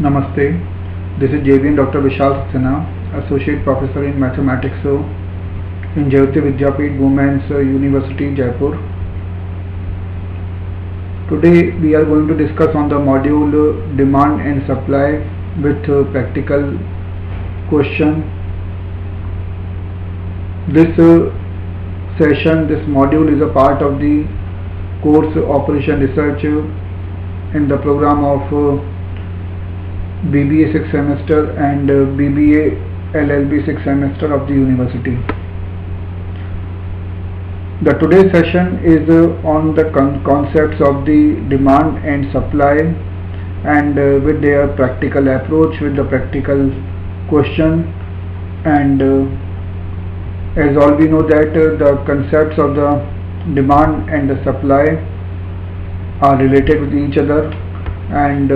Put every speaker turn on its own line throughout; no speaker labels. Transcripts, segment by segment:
Namaste. This is JVN Dr. Vishal Saxena, Associate Professor in Mathematics in Jayoti Vidyapeeth Women's University, Jaipur. Today we are going to discuss on the module demand and supply with practical question. This session, this module is a part of the course Operation Research in the program of BBA 6th semester and BBA LLB 6th semester of the university. The today's session is on the concepts of the demand and supply and with their practical approach, with the practical question, and as all we know that the concepts of the demand and the supply are related with each other and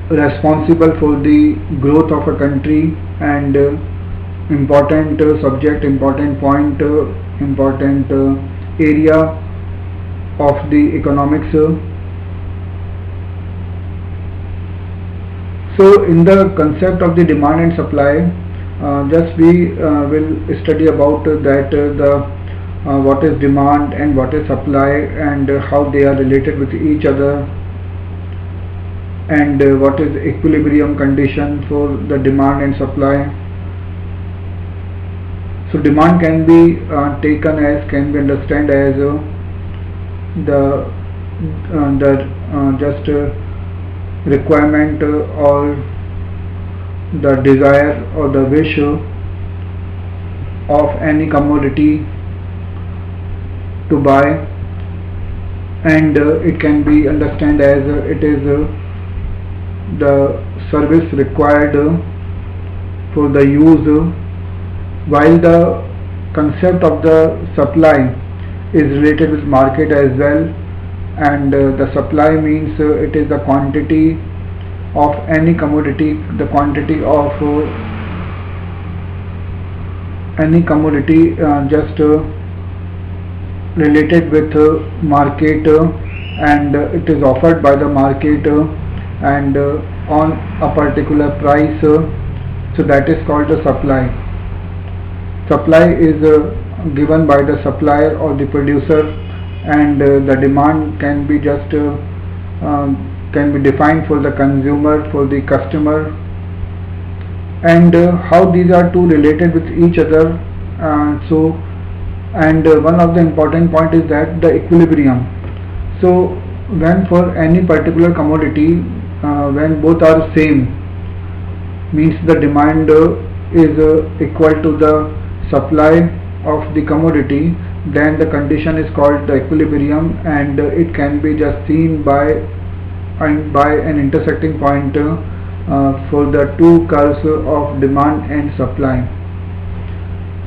responsible for the growth of a country and important subject, important point, important area of the economics. So in the concept of the demand and supply, just we will study about that what is demand and what is supply and how they are related with each other, and what is equilibrium condition for the demand and supply. So demand can be taken as, can be understood as the just requirement or the desire or the wish of any commodity to buy, and it can be understood as it is the service required for the use, while the concept of the supply is related with market as well, and the supply means it is the quantity of any commodity, the quantity of any commodity just related with market, and it is offered by the market and on a particular price, so that is called the supply. Supply is given by the supplier or the producer, and the demand can be just can be defined for the consumer, for the customer, and how these are two related with each other. And one of the important point is that the equilibrium. So when for any particular commodity, when both are same, means the demand is equal to the supply of the commodity, then the condition is called the equilibrium, and it can be just seen by an intersecting point for the two curves of demand and supply.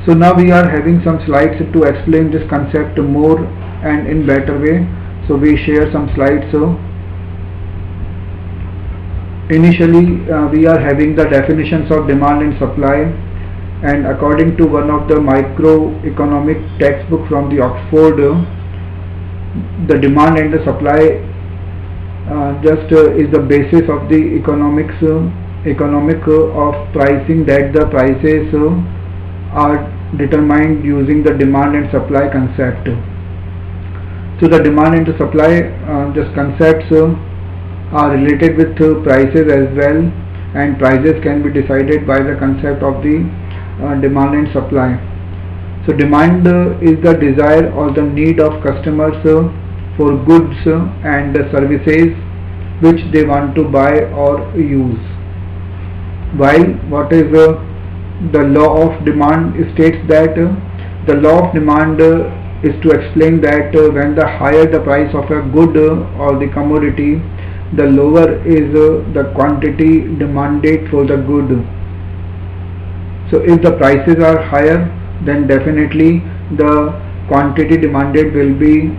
So now we are having some slides to explain this concept more and in better way. So we share some slides. Initially we are having the definitions of demand and supply, and according to one of the microeconomic textbook from the Oxford, the demand and the supply just is the basis of the economic of pricing, that the prices are determined using the demand and supply concept. So the demand and the supply just concepts are related with prices as well, and prices can be decided by the concept of the demand and supply. So demand is the desire or the need of customers for goods and services which they want to buy or use, while what is the law of demand states that the law of demand is to explain that when the higher the price of a good or the commodity, the lower is the quantity demanded for the good. So if the prices are higher, then definitely the quantity demanded will be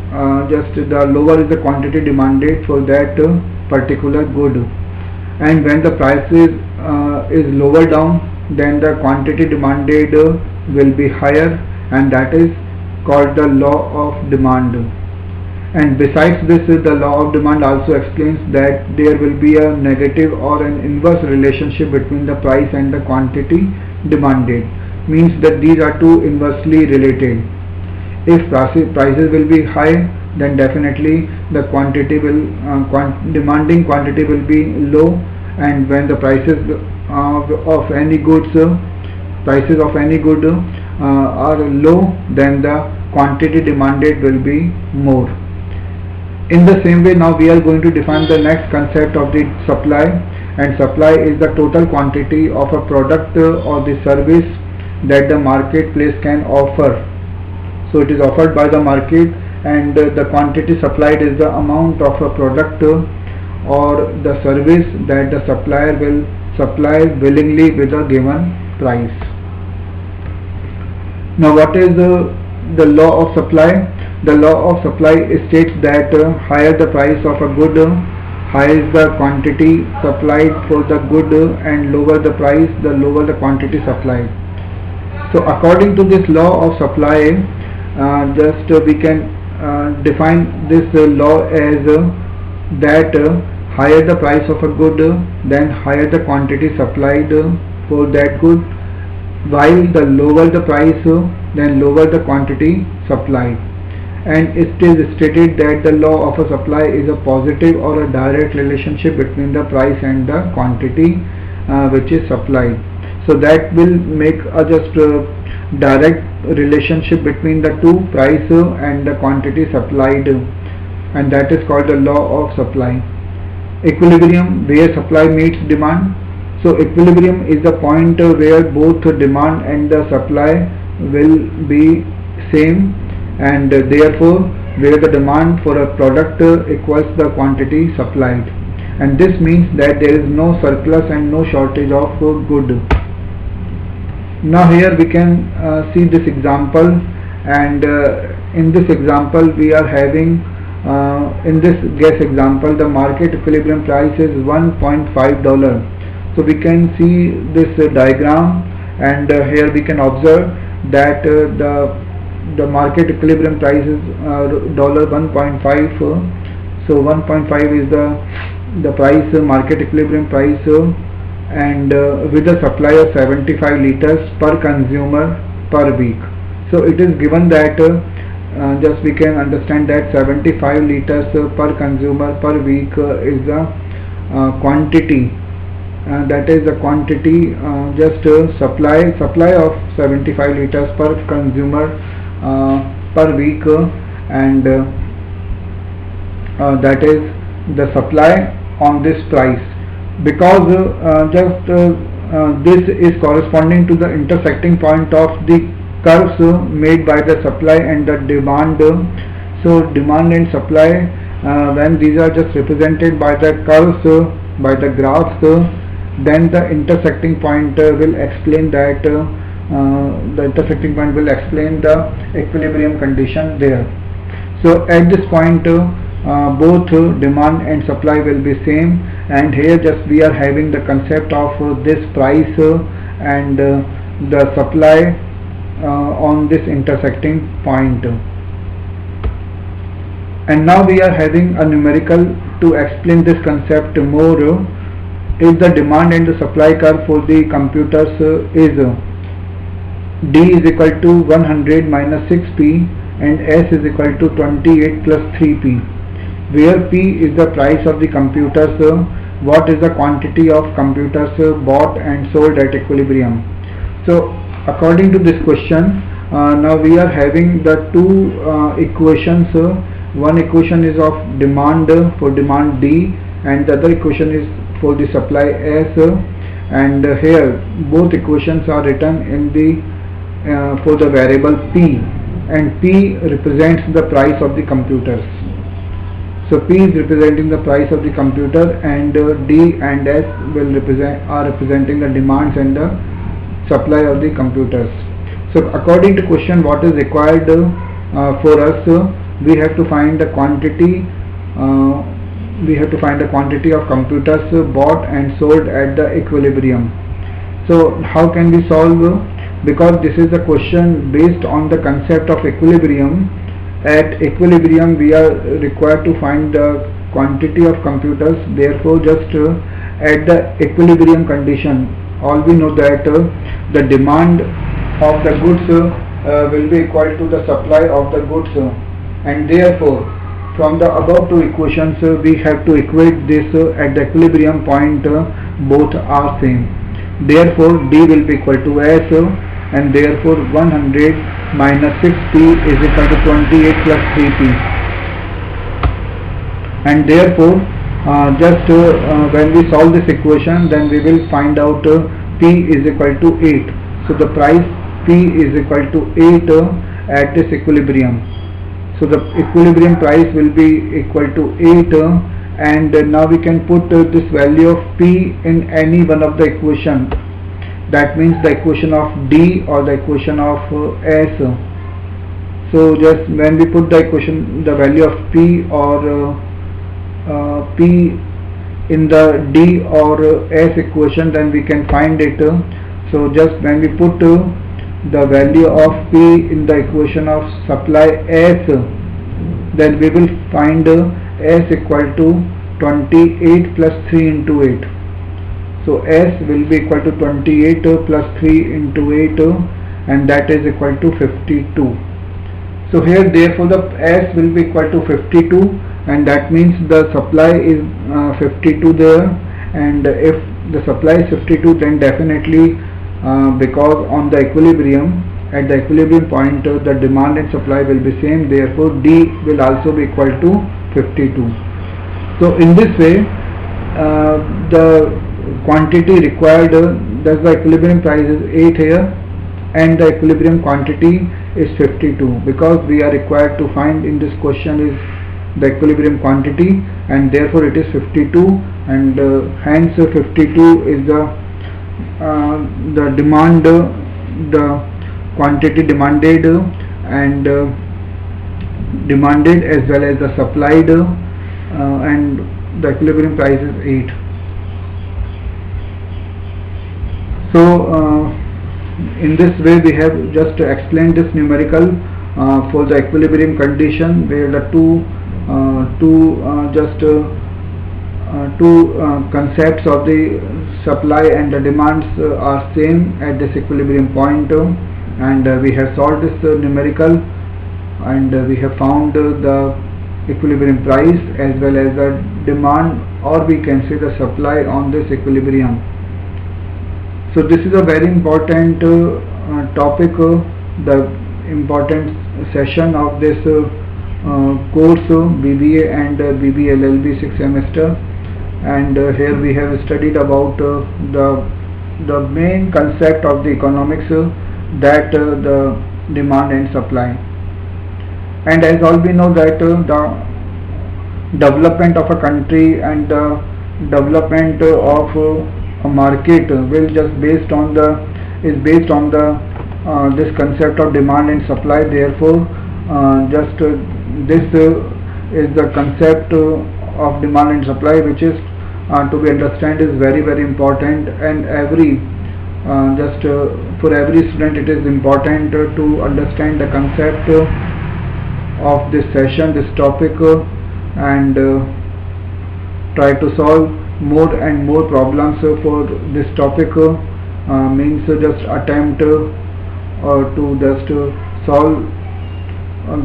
just the lower is the quantity demanded for that particular good, and when the price is lower down, then the quantity demanded will be higher, and that is called the law of demand. And besides this, the law of demand also explains that there will be a negative or an inverse relationship between the price and the quantity demanded. Means that these are two inversely related. If prices will be high, then definitely the quantity will demanding quantity will be low, and when the prices of any goods prices of any good are low, then the quantity demanded will be more. In the same way, now we are going to define the next concept of the supply, and supply is the total quantity of a product or the service that the marketplace can offer. So it is offered by the market, and the quantity supplied is the amount of a product or the service that the supplier will supply willingly with a given price. Now what is the law of supply? The law of supply states that higher the price of a good, higher is the quantity supplied for the good, and lower the price, the lower the quantity supplied. So according to this law of supply, we can define this law as that higher the price of a good, then higher the quantity supplied for that good, while the lower the price, then lower the quantity supplied. And it is stated that the law of a supply is a positive or a direct relationship between the price and the quantity which is supplied. So that will make a just direct relationship between the two, price and the quantity supplied, and that is called the law of supply. Equilibrium, where supply meets demand. So equilibrium is the point where both demand and the supply will be same, and therefore where the demand for a product equals the quantity supplied, and this means that there is no surplus and no shortage of good. Now here we can see this example, and in this example we are having in this gas example the market equilibrium price is $1.5. So we can see this diagram, and here we can observe that the market equilibrium price is $1.5. So 1.5 is the price, market equilibrium price, and with a supply of 75 liters per consumer per week. So it is given that just we can understand that 75 liters per consumer per week is the quantity. That is the quantity, supply of 75 liters per consumer per week, and that is the supply on this price, because this is corresponding to the intersecting point of the curves made by the supply and the demand. So demand and supply, when these are just represented by the curves, by the graphs, then the intersecting point will explain that the intersecting point will explain the equilibrium condition there. So at this point both demand and supply will be same, and here just we are having the concept of this price and the supply on this intersecting point. And now we are having a numerical to explain this concept more. If the demand and the supply curve for the computers is D is equal to 100 minus 6p and S is equal to 28 plus 3p, where p is the price of the computers, what is the quantity of computers bought and sold at equilibrium. So according to this question, now we are having the two equations. One equation is of demand for demand D, and the other equation is for the supply S, and here both equations are written in the for the variable p, and p represents the price of the computers. So p is representing the price of the computer, and D and S are representing the demands and the supply of the computers. So according to question, what is required for us, we have to find the quantity. We have to find the quantity of computers bought and sold at the equilibrium. So how can we solve? Because this is a question based on the concept of equilibrium, At equilibrium we are required to find the quantity of computers, therefore just at the equilibrium condition all we know that the demand of the goods will be equal to the supply of the goods, and therefore from the above two equations we have to equate this at the equilibrium point both are same. Therefore D will be equal to S, and therefore 100 minus 6P is equal to 28 plus 3P, and therefore when we solve this equation then we will find out P is equal to 8. So the price P is equal to 8 at this equilibrium. So the equilibrium price will be equal to 8, and now we can put this value of P in any one of the equation. That means the equation of D or the equation of S. So just when we put the equation, the value of P or P in the D or S equation, then we can find it. So just when we put the value of P in the equation of supply S, then we will find S equal to 28 plus 3 into 8. So S will be equal to 28 plus 3 into 8, and that is equal to 52. So here therefore the S will be equal to 52, and that means the supply is 52 there, and if the supply is 52 then definitely because on the equilibrium, at the equilibrium point the demand and supply will be same, therefore D will also be equal to 52. So in this way the quantity required, thus the equilibrium price is 8 here and the equilibrium quantity is 52, because we are required to find in this question is the equilibrium quantity, and therefore it is 52, and hence 52 is the demand, the quantity demanded and demanded as well as the supplied, and the equilibrium price is 8. So in this way we have just explained this numerical for the equilibrium condition, where the two concepts of the supply and the demands are same at this equilibrium point, and we have solved this numerical, and we have found the equilibrium price as well as the demand, or we can say the supply on this equilibrium. So this is a very important topic, the important session of this course BBA and BBA LLB 6th semester, and here we have studied about the main concept of the economics, that the demand and supply. And as all we know that the development of a country and the development of a market will just based on the this concept of demand and supply. Therefore this is the concept of demand and supply, which is to be understand is very important, and for every student it is important to understand the concept of this session, this topic, and try to solve more and more problems for this topic, means just attempt to just solve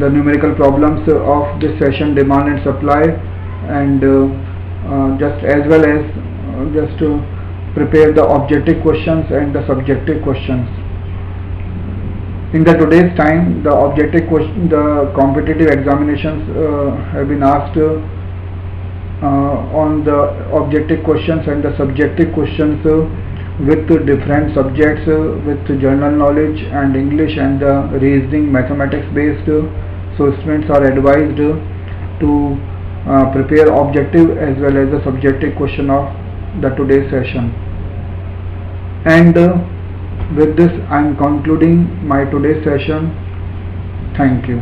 the numerical problems of this session, demand and supply, and just as well as just to prepare the objective questions and the subjective questions. In the today's time, the objective question, the competitive examinations have been asked on the objective questions and the subjective questions with different subjects, with general knowledge and English and reasoning, mathematics based. So students are advised to prepare objective as well as the subjective question of the today's session. And with this I am concluding my today's session. Thank you.